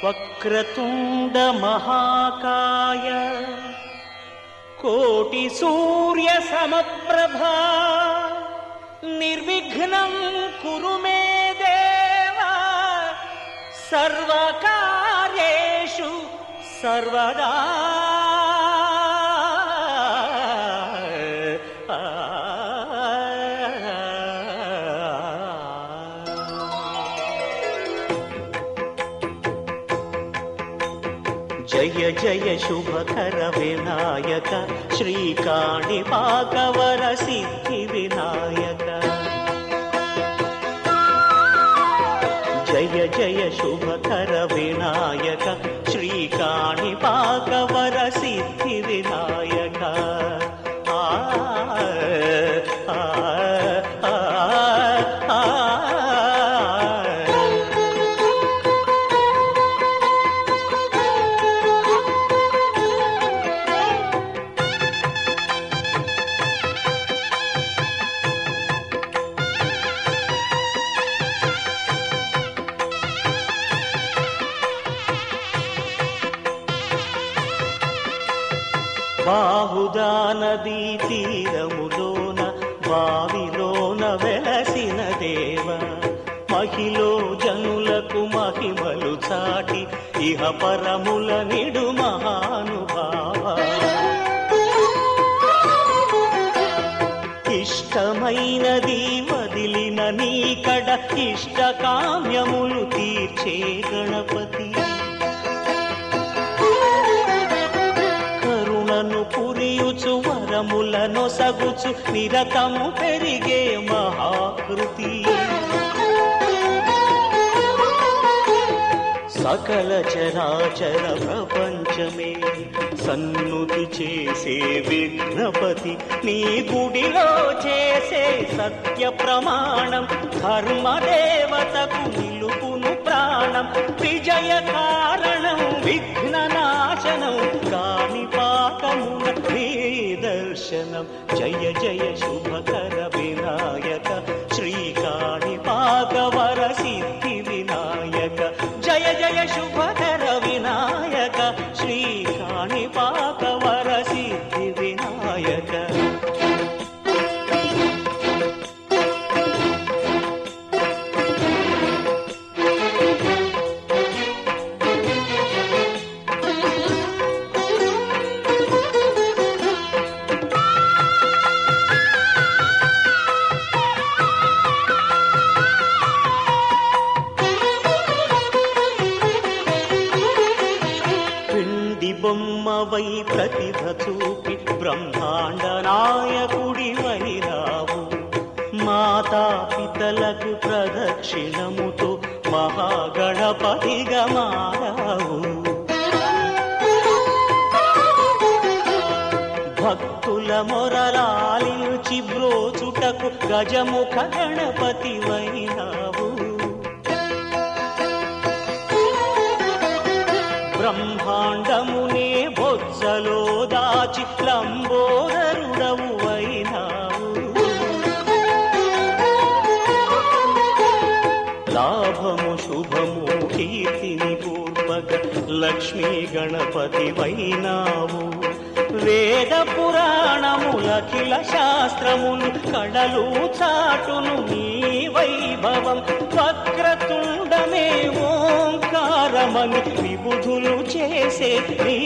వక్రతుండ మహాకాయ కోటి సూర్య సమప్రభా నిర్విఘ్నం కురు మే దేవ సర్వకార్యేషు సర్వదా. జయ జయ శుభకర వినాయక శ్రీకాణిపాకవర సిద్ధి వినాయక. జయ జయ శుభకర వినాయక శ్రీకాణిపాకవర సిద్ధి వినాయక. బాహుదా నదీ తీరములోన బావిలోన వెలసిన దేవ మహిలో జనులకు మహిమలు చాటి ఇహ పరముల నిడు మహానుభావ. ఇష్టమైనది వదిలిన నీకడ ఇష్ట కామ్యములు తీర్చే గణపతి. పురియుచు వరములను సగుచు నిరతము పెరిగే మహాకృతి. సకల చరాచర ప్రపంచమే సన్నుతి చేసే విఘ్నపతి నీ గుడిలో చేసే సత్య ప్రమాణం ధర్మదేవతకు నిలుపును ప్రాణం. విజయ కారణం విఘ్న నాశనం కాణిపాకమున నీ దర్శనం. జయ జయ శుభకర వినాయక శ్రీకాణిపాకవర సిద్ధి వినాయక. జయ జయ శుభకర వినాయక శ్రీకాణిపాకవర సిద్ధి వినాయక. బొమ్మవై ప్రతిభ చూపి బ్రహ్మాండ నాయకుడి వైరావు. మాతా పితలకు ప్రదక్షిణముతో మహాగణపతిగా మారావు. భక్తుల మొరలాలించి బ్రోచుటకు గజముఖ గణపతి వైరావు. బ్రహ్మాండమునే బొజ్జలో దాచి లంబోదరుడవు అయినావు. లాభము శుభము కీర్తిని పూర్వక లక్ష్మీ గణపతి వైనావు. వేద పురాణములఖిల శాస్త్రములు కడలు చాటును నీ వైభవం. వక్రతుండమే ఓంకారమని విబుధులు చేసే నీ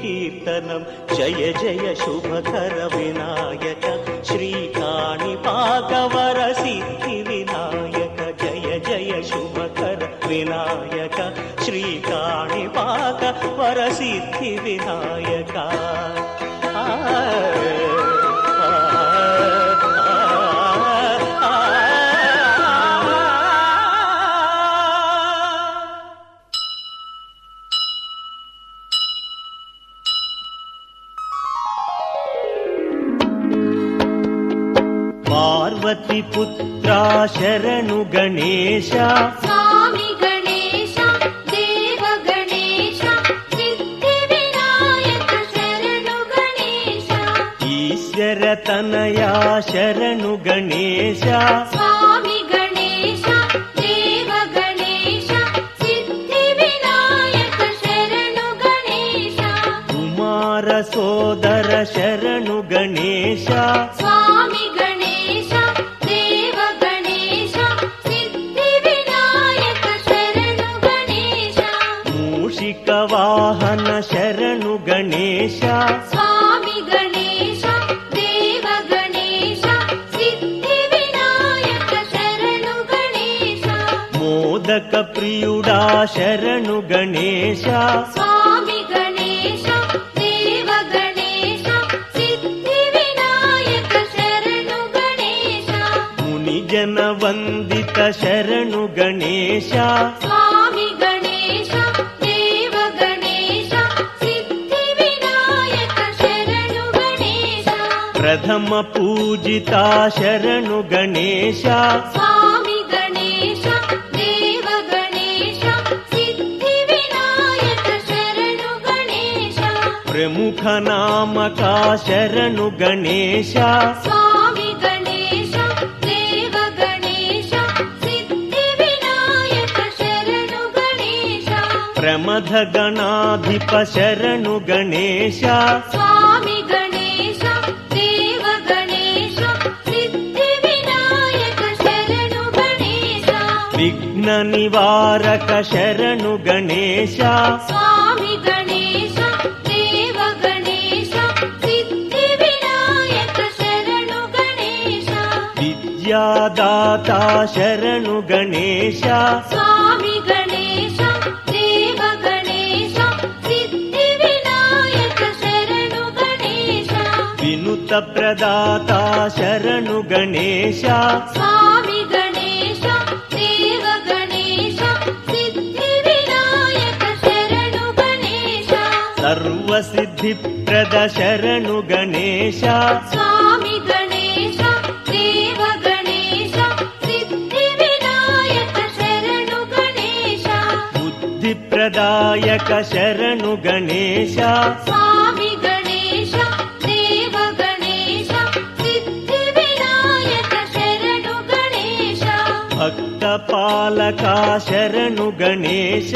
కీర్తనం. జయ జయ శుభకర వినాయక శ్రీకాణిపాకవర సిద్ధి వినాయక. జయ జయ శుభకర వినాయక శ్రీకాణిపాకవర సిద్ధి వినాయక. పార్వతి పుత్రా శరణు గణేశ. స్వామి గణేశ దేవ గణేశ సిద్ధి వినాయక శరణు గణేశ. ఈశ్వర తనయా శరణు గణేశ. స్వామి గణేశ దేవ గణేశ సిద్ధి వినాయక మోదక ప్రియుడా శరణు గణేశ స్వామి గణేశ దేవ గణేశ సిద్ధి వినాయక శరణు గణేశ ముని జన వందిత శరణు గణేశ స్వామి గణేశ దేవ గణేశ సిద్ధి వినాయక శరణు గణేశ ప్రథమ పూజిత శరణు గణేశ స్వామి గణేశ దేవ గణేశ సిద్ధి వినాయక శరణు గణేశ ప్రముఖ నామక శరణు గణేశ స్వామి గణేశ దేవ గణేశ సిద్ధి వినాయక శరణు గణేశ ప్రమథ గణాధిప శరణు గణేశ స్వామి గణేశ దేవ గణేశ సిద్ధి వినాయక శరణు గణేశ విఘ్న నివారక శరణు గణేశ స్వామి గణేశ దేవ గణేశ సిద్ధి వినాయక శరణు గణేశ విద్యాదాత శరణు గణేశ స్వామి గణేశ దేవ గణేశ సిద్ధి వినాయక శరణు గణేశ వినుత ప్రదాత శరణు గణేశ స్వామి గణేశ దేవ గణేశ సిద్ధి వినాయక శరణు గణేశ సర్వసిద్ధి ప్రద శరణు గణేశ స్వామి గణేశ దేవ గణేశ సిద్ధి వినాయక శరణు గణేశ బుద్ధి ప్రదాయక శరణు గణేశ స్వామి గణేశ దేవ గణేశ సిద్ధి వినాయక శరణు గణేశ భక్త పాలక శరణు గణేశ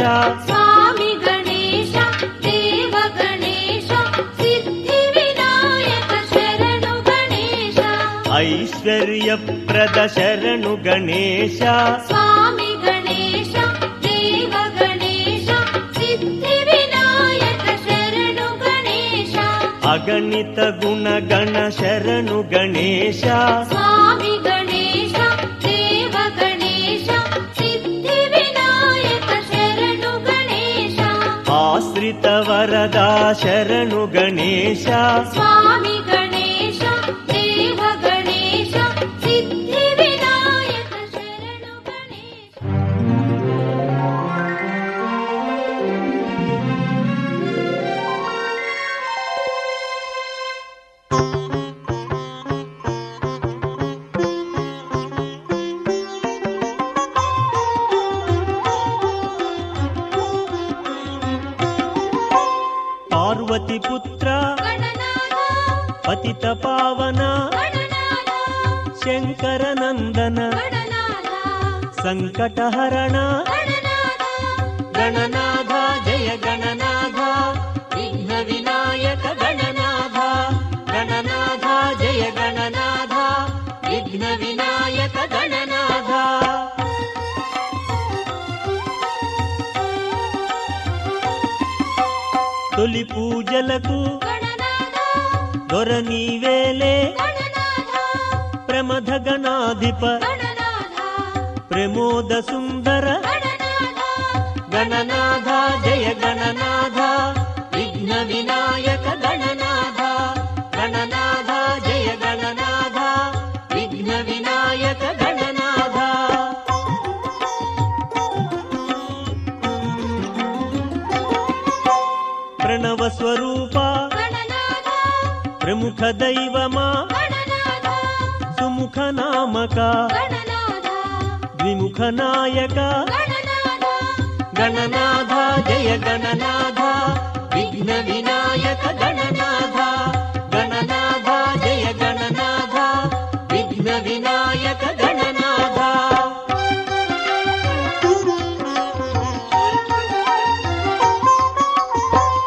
స్వామి గణేశ దేవ గణేశ సిద్ధి వినాయక శరణు గణేశ ఐశ్వర్య ప్రద శరణు గణేశ స్వామి గణేశ దేవ గణేశ సిద్ధి వినాయక శరణు గణేశ అగణిత గుణ గణ శరణు గణేశ స్వామి గణేశ దేవ గణేశ సిద్ధి వినాయక శరణు గణేశ ఆశ్రిత వరదా శరణు గణేశ స్వామి గణేశ దేవ గణేశ సిద్ధి వినాయక శరణు గణేశ పార్వతి పుత్ర గణనాథ పతిత పావన గణనాథ శంకర నందన గణనాథ సంకటహరణ గణనాథ గణనాథ జయ గణనాథ విఘ్న వినాయక గణనాథ గణనాథ జయ గణనాథ విఘ్న వినాయక గణనాథ తొలి పూజలకు గణనాథ దొర నీవేలే గణనాథ ప్రమథ గణాధిప గణనాథ ప్రమోద సుందర గణనాథ గణనాథ జయ గణనాథ విఘ్న వినాయక గణనాథ గణనాథ జయ గణనాథ విఘ్న వినాయక గణనాథ ప్రణవ స్వరూప గణనాథ ప్రముఖ దైవమా గణనాథ సుముఖ నామక గణనాథ ద్విముఖ నాయక గణనాథ గణనాథ జయ గణనాథ విఘ్న వినాయక గణనాథ గణనాథ జయ గణనాథ విఘ్న వినాయక గణనాథ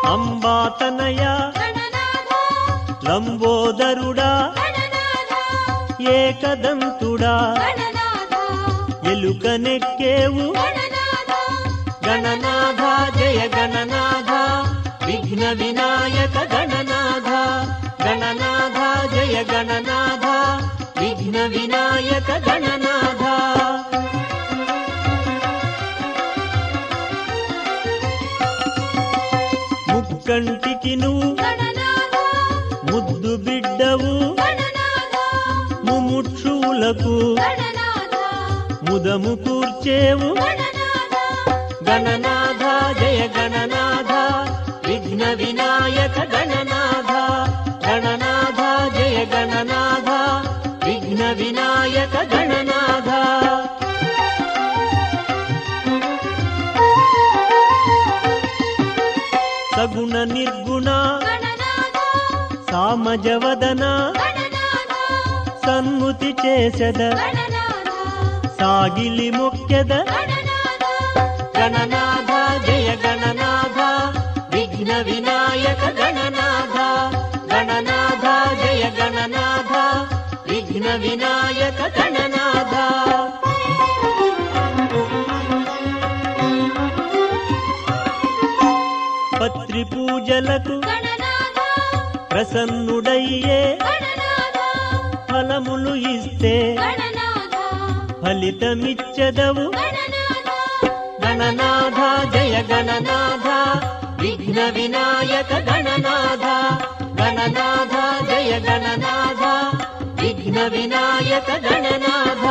అంబాతనయ గణనాథ లంబోదరుడా గణనాథ ఏకదంతుడా గణనాథ ఎలుకనెక్కేవు గణనాథ గణనాథ జయ గణనాథ విఘ్న వినాయక గణనాథ గణనాథ జయ గణనాథ విఘ్న వినాయక గణనాథ ముక్కంటికి నువ్వు గణనాథ ముద్దు బిడ్డవు గణనాథ ముముక్షువులకు గణనాథ ముదము కూర్చేవు గణనాథ గణనాథ జయ గణనాథ విఘ్న వినాయక గణనాథ గణనాథ జయ గణనాథ విఘ్న వినాయక గణనాథ సగుణ నిర్గుణ గణనాథ సామజవదన గణనాథ సన్ముతి చేసెద గణనాథ సాగిలి మొక్కెద గణనాథ గణనాథ జయ గణనాథ విఘ్న వినాయక గణనాథ గణనాథ జయ గణనాథ విఘ్న వినాయక గణనాథ పత్రి పూజలకు గణనాథ ప్రసన్నుడయ్యే గణనాథ ఫలములు ఇస్తే గణనాథ ఫలితమిచ్చదవు గణనాథ గణనాథ జయ గణనాథ విఘ్న వినాయక గణనాథ గణనాథ జయ గణనాథ విఘ్న వినాయక గణనాథ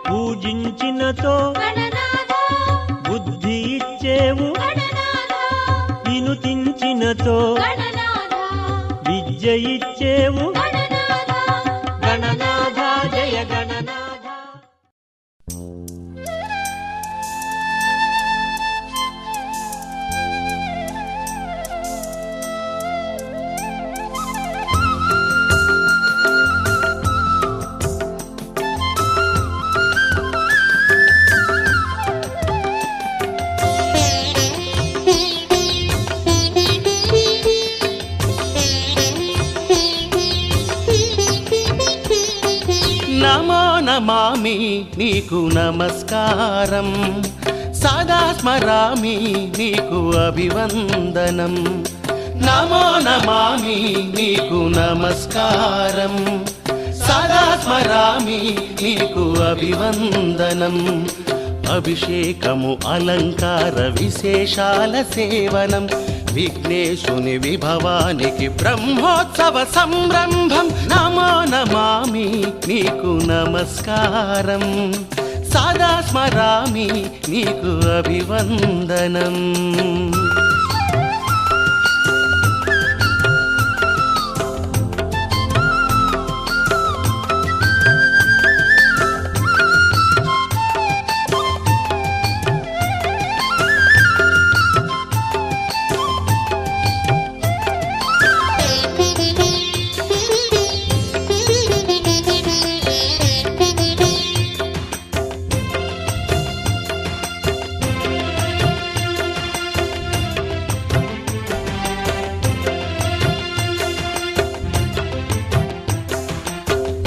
పూజించినతో గణనాథ బుద్ధి ఇచ్చేవు గణనాథ వినుతించినతో గణనాథ విద్య ఇచ్చేవు గణనాథ గణనాథ జయ గణనాథ నమో నమామి నీకు నమస్కారం సదా స్మరామి నీకు అభివందనం నమో నమామి నీకు నమస్కారం సదా స్మరామి నీకు అభివందనం అభిషేకము అలంకార విశేషాల సేవనం విఘ్నేశుని విభవానికి బ్రహ్మోత్సవ సంరంభం నమో నమామి నీకు నమస్కారం సదా స్మరామి నీకు అభివందనం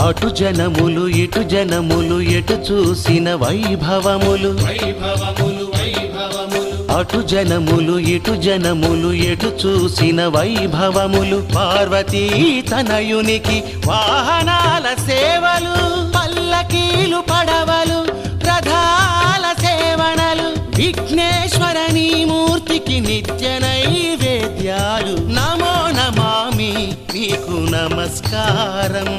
అటు జనములు ఇటు జనములు ఎటు చూసిన వైభవములు అటు జనములు ఇటు జనములు ఎటు చూసిన వైభవములు పార్వతీ తనయునికి వాహనాల సేవలు పల్లకీలు పడవలు రథాల సేవనలు విఘ్నేశ్వరని మూర్తికి నిత్య నైవేద్యాలు నమో నమామి నీకు నమస్కారం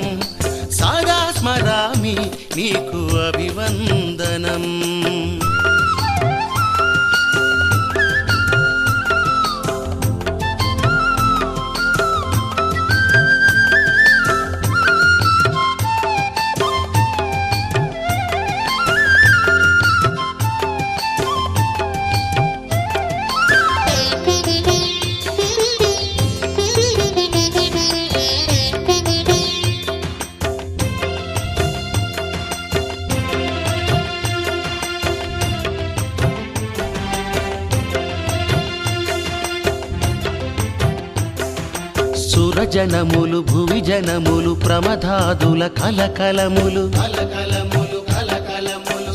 సదా స్మరామి నీకు అభివందనం సురజనములు భువి జనములు ప్రమదాదుల కలకలములు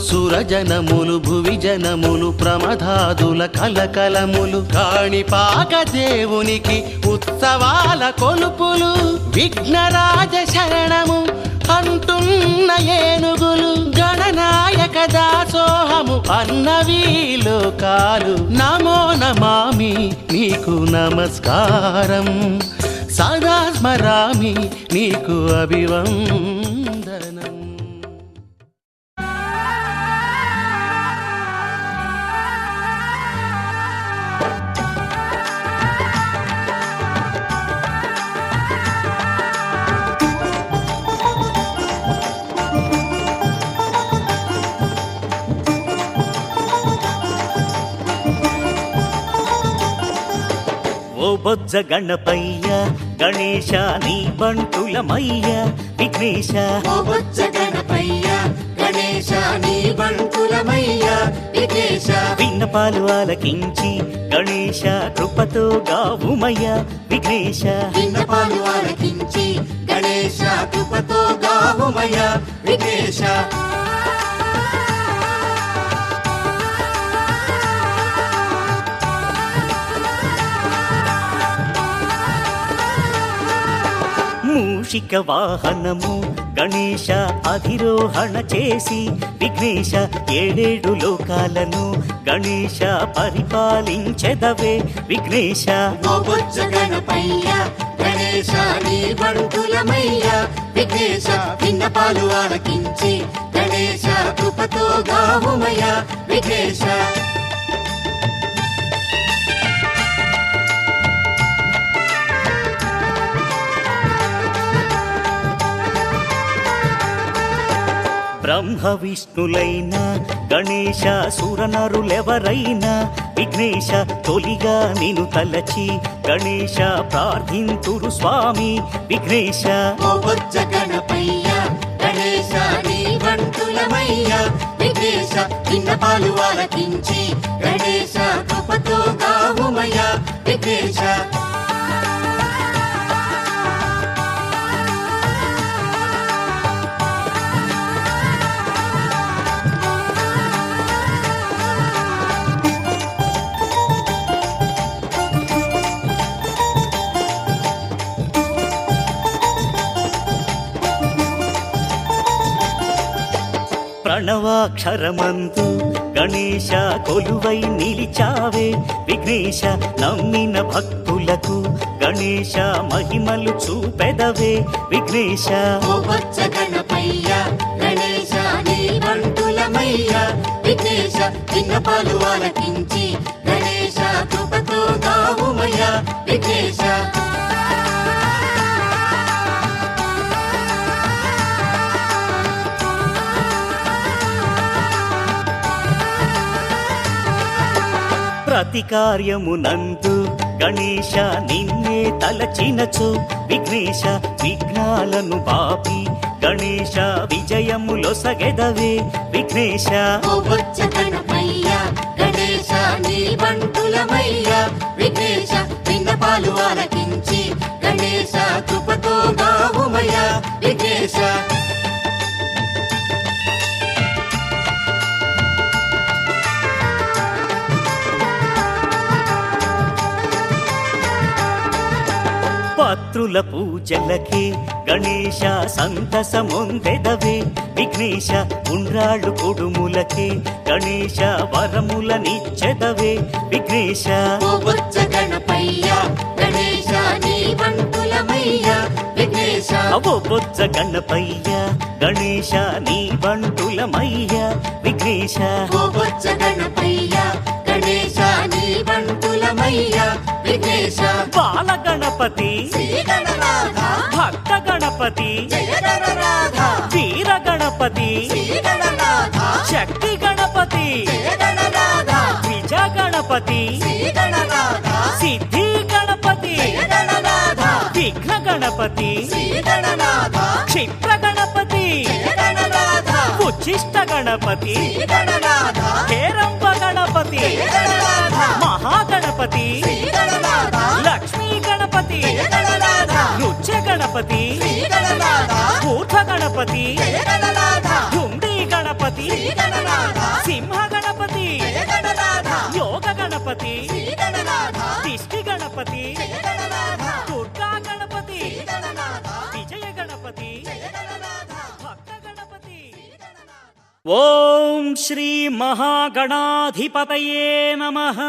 సురజనములు భువి జనములు ప్రమదాదుల కలకలములు కాణిపాక దేవునికి ఉత్సవాల కొలుపులు విఘ్నరాజ శరణము అంటున్న ఏనుగులు గణనాయక దాసోహము అన్నవీ లోకాలు నమో నమామి నీకు నమస్కారం సదా స్మరామి నీకు అభివందనం. ఓ బొజ్జ గణపయ్య గణేశ నీ బంటులమయ్య విఘ్నేశ. ఓ బొజ్జ గణపయ్య గణేశ నీ బంటులమయ్య విఘ్నేశ. విన్నపాలు ఆలకించి గణేశ కృపతో గావుమయ్య విఘ్నేశ. విన్నపాలు ఆలకించి గణేశ కృపతో గావుమయ్య విఘ్నేశ. మూషిక వాహనము గణేశ అధిరోహణ చేసి విఘ్నేశ ఏడేడు లోకాలను గణేశ పరిపాలించెదవే విఘ్నేశ. ఓ బొజ్జ గణపయ్య గణేశ నీ బంటులమయ్య విఘ్నేశ. విన్నపాలు ఆలకించి గణేశ కృపతో గావుమయ్య విఘ్నేశ. బ్రహ్మ విష్ణులైన గణేశ సురనరులెవరైనా విఘ్నేశ తొలిగా నిను తలచి గణేశ ప్రార్థింతురు స్వామి విఘ్నేశ. ఓ బొజ్జ గణపయ్య గణేశ నీ బంటులమయ్య విఘ్నేశ. విన్నపాలు ఆలకించి గణేశ కృపతో గావుమయ్య విఘ్నేశ. ప్రణవాక్షరమందు గణేశ కొలువై నిలిచావే విఘ్నేశ. నమ్మిన భక్తులకు గణేశ మహిమలు చూపెదవే విఘ్నేశ. ఓ బొజ్జ గణపయ్య గణేశ నీ బంటులమయ్య విఘ్నేశ. విన్నపాలు ఆలకించి గణేశ కృపతో గావుమయ్య విఘ్నేశ. ప్రతి కార్యమునందు గణేశ నిన్నే తలచినచు విఘ్నేశ విఘ్నాలను బాపి గణేశ విజయములొసగెదవే విఘ్నేశ. ఓ బొజ్జ గణపయ్య గణేశ నీ బంటులమయ్య విఘ్నేశ. విన్నపాలు ఆలకించి గణేశ కృపతో గావుమయ్య విఘ్నేశ. పత్రుల పూజలకే గణేశ సంతసమొందెదవే విఘ్నేశ. ఉండ్రాళ్ళు కొడుములకే గణేశ వరములనిచ్చెదవే విఘ్నేశ. ఓ బొజ్జ గణపయ్య గణేశ నీ బంటులమయ్య విఘ్నేశ. అవో బొజ్జ గణపయ్య గణేశ నీ బంటులమయ్య విఘ్నేశ. ఓ బొజ్జ గణపయ్య గణేశ నీ బంటులమయ్య విఘ్నేశ. బాల గణపతి శ్రీ గణనాథ భక్త గణపతి జయ గణనాథ. వీర గణపతి శ్రీ గణనాథ శక్తి గణపతి జయ గణనాథ. విజ గణపతి శ్రీ గణనాథ సిద్ధి గణపతి జయ గణనాథ. విఘ్న గణపతి శ్రీ గణనాథ క్షిప్ర గణపతి జయ గణనాథ. ఉచ్చిష్ట గణపతి శ్రీ గణనాథ హేరంబ గణపతి జయ గణనాథ. మహాగణపతి శ్రీ గణనాథ లక్ష్మీ గణపతి జయ గణనాథ. నృత్య గణపతి శ్రీ గణనాథ ఊర్ధ గణపతి జయ గణనాథ. ఢుండి గణపతి శ్రీ గణనాథ సింహ గణపతి జయ గణనాథ. యోగ గణపతి శ్రీ గణనాథ దిష్టి గణపతి జయ గణనాథ. ಓಂ ಶ್ರೀ ಮಹಾಗಣಾಧಿಪತಯೇ ನಮಃ.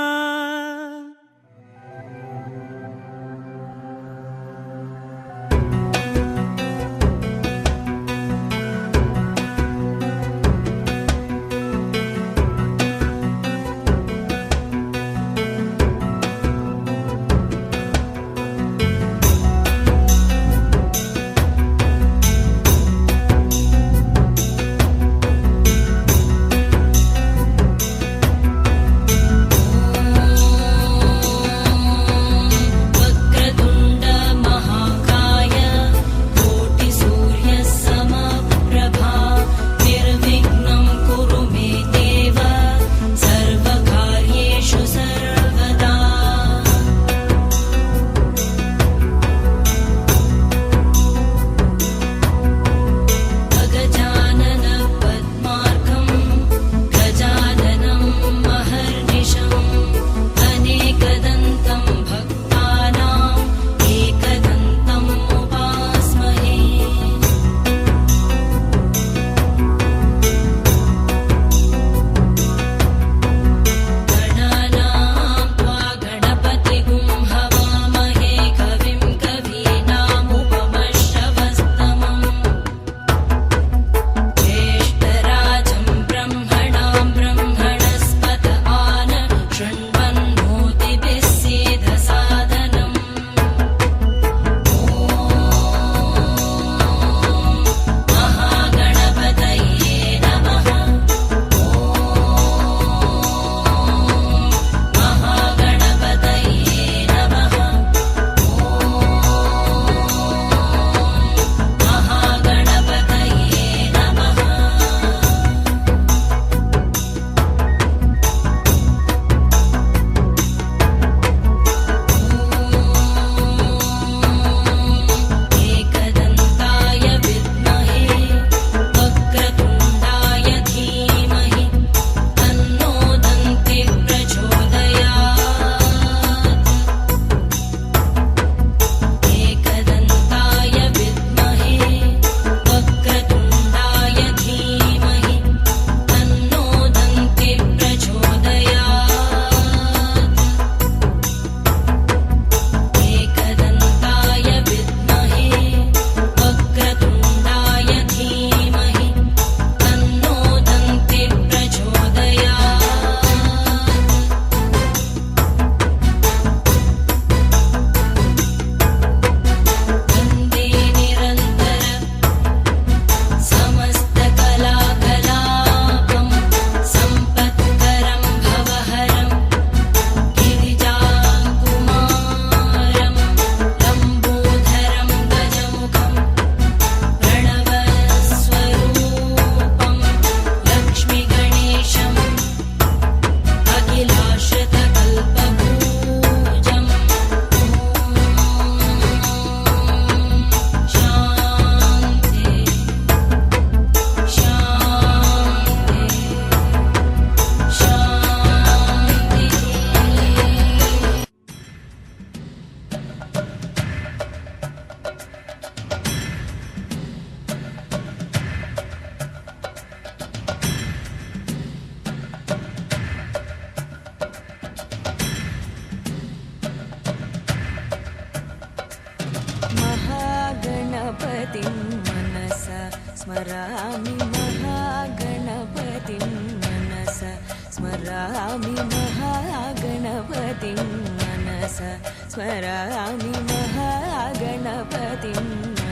महागणपतिं मनसा स्मरामि महागणपतिं मनसा स्मरामि महागणपतिं मनसा स्मरामि महागणपतिं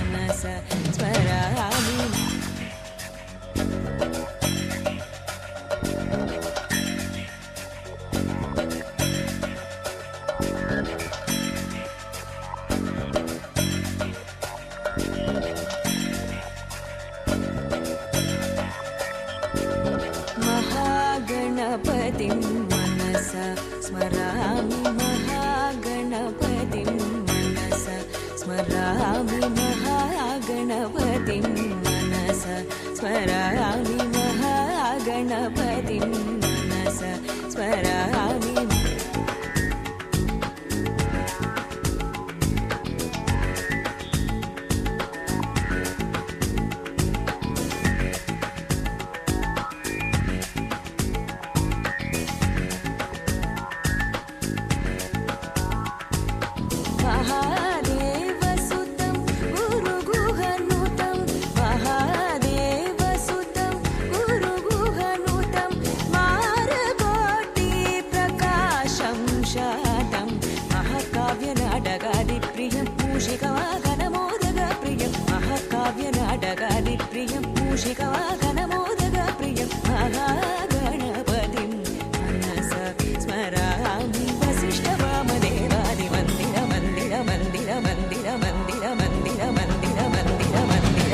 मनसा स्मरामि महागणपतिं मनसा स्मरामि महागणपतिं मनसा स्मरामि महागणपतिं मनसा स्मरामि महागणपतिं मनसा स्मरामि मूषिकवाहनमोदगप्रियं महागणपतिं मनसा स्मरामि वसिष्ठवामदेवादिमन्दिर मन्दिर मन्दिर मन्दिर मन्दिर मन्दिर मन्दिर मन्दिर मन्दिर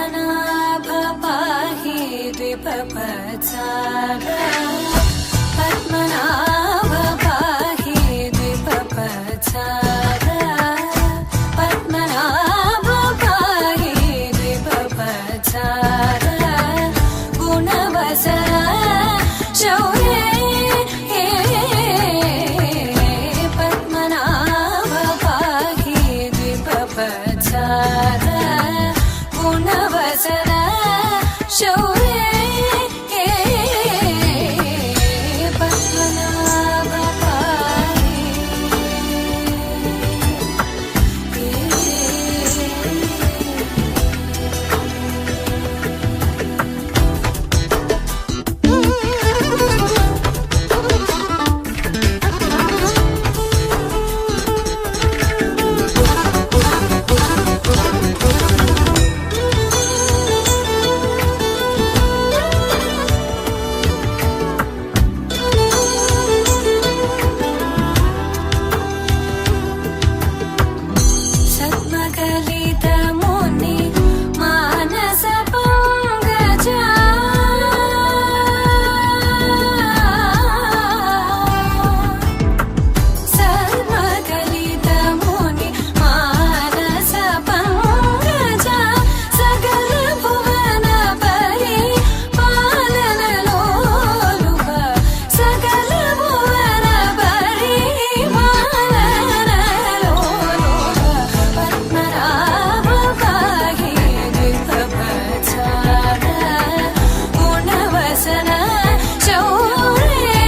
पद्मनाभ पाहि द्विपपचार पद्मनाभ पाहि द्विपपचार पद्मनाभ पाहि द्विपपचार गुणवसर शौर्ये पद्मनाभ पाहि द्विपपचार गुणवसर शौर्ये पद्मनाभ पाहि सद्मकलितमुनि मानस पङ्कजा सद्मकलितमुनि मानस पङ्कजा सकल भुवन परि पालन लोलुप सकल भुवन परि पालन लोलुप पद्मनाभ पाहि द्विपपचार गुणवसन शौर्ये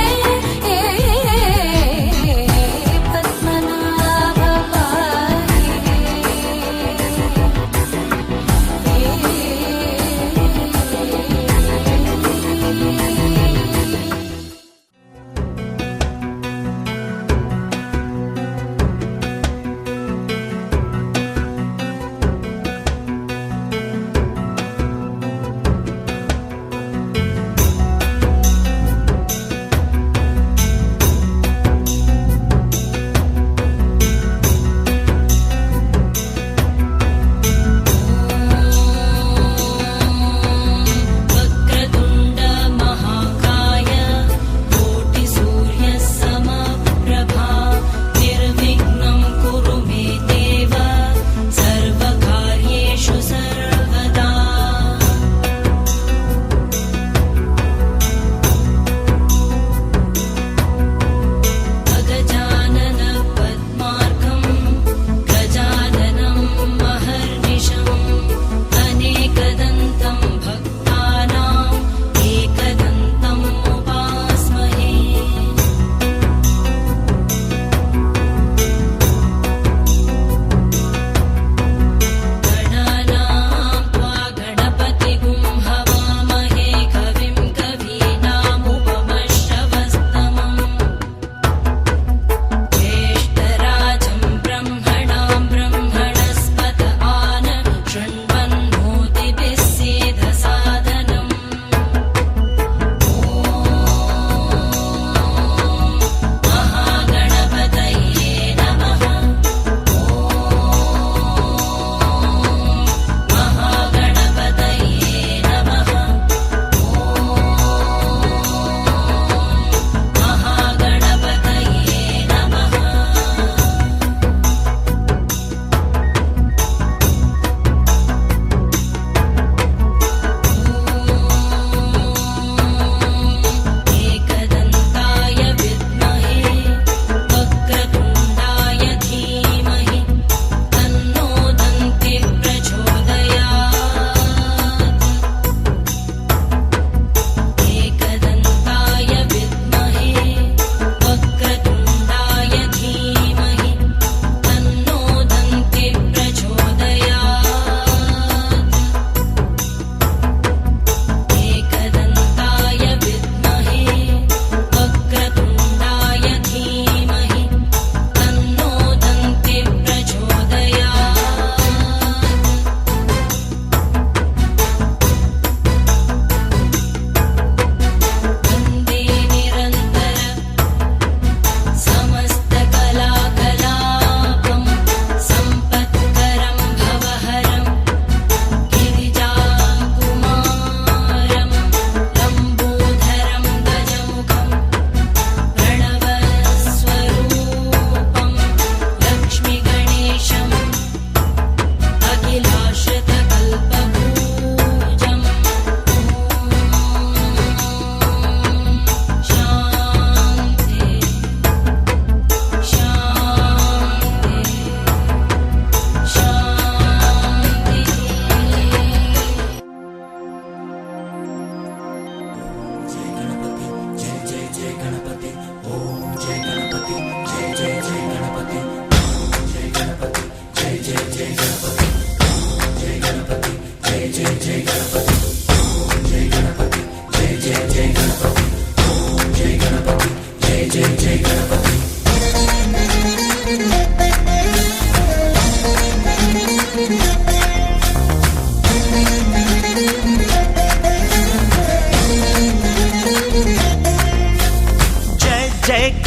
पद्मनाभ पाहि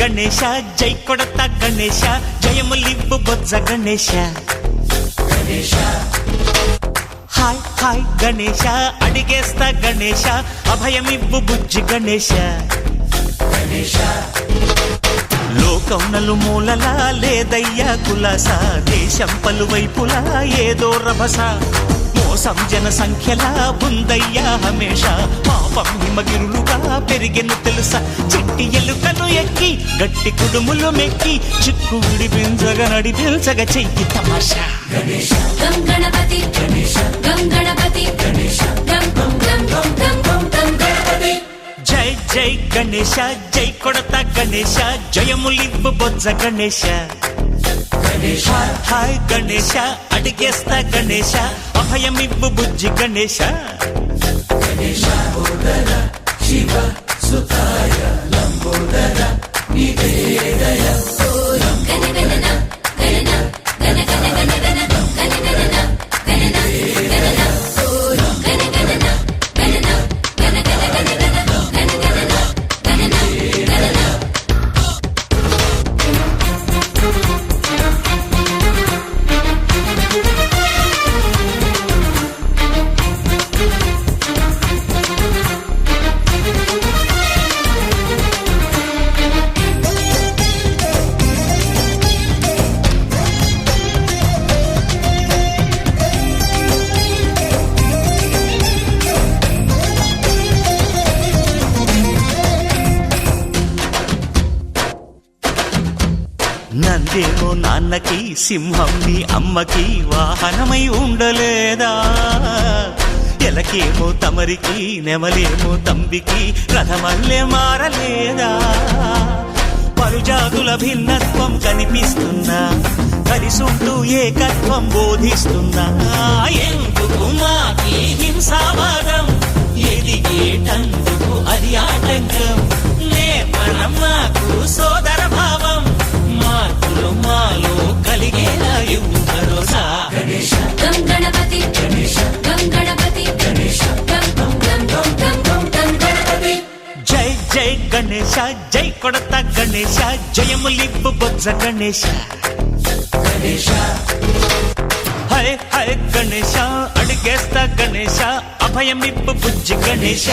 గణేశ జై కొడత గణేశ జయములివ్వు బొజ్జ గణేశ హాయ్ హాయ్ గణేశ అడిగేస్తా గణేశ అభయమివ్వు బుజ్జి గణేశ లోకం నలుమూలలా లేదయ్యా కులాస దేశం పలువైపులా ఏదో రభస మోసం జన సంఖ్యలా ఉందయ్యా హమేష పాపం హిమగిరులుగా పెరిగెను తెలుసా చిట్టి ఎలుకను ఎక్కి గట్టి కుడుములు మెక్కి చిక్కు విడిపించగా నడిపించగా చెయ్యి తమాషా గం గణపతి గం గణపతి గం గం గం గం గం గం గణపతి జై జై గణేశ జై కొడత గణేశ జయములివ్వు బొజ్జ గణేశ హాయ్ హాయ్ గణేశ అడిగేస్తా గణేశ అభయమివ్వు బుజ్జి గణేశ నందేమో నాన్నకి సింహం నీ అమ్మకి వాహనమై ఉండలేదా ఎలకేమో తమరికి నెమలేమో తంబికి రథమల్లే మారలేదా పలుజాతుల భిన్నత్వం కనిపిస్తున్నా కలిసుంటూ ఏకత్వం బోధిస్తున్నా ఎందుకు మాకి హింసావాదం ఎదిగేటందుకు అది ఆటంకం నేపరం మాకు సోదర భావం మార్పులు మాలో కలిగేలా ఇవ్వు భరోసా గం గణపతి గం గణపతి గం గం గం గం గం గణపతి జై జై గణేశ జై కొడత గణేశ జయములివ్వు బొజ్జ గణేశ హై హై గణేశ అడిగేస్తా గణేశ అభయమివ్వు బుజ్జి గణేశ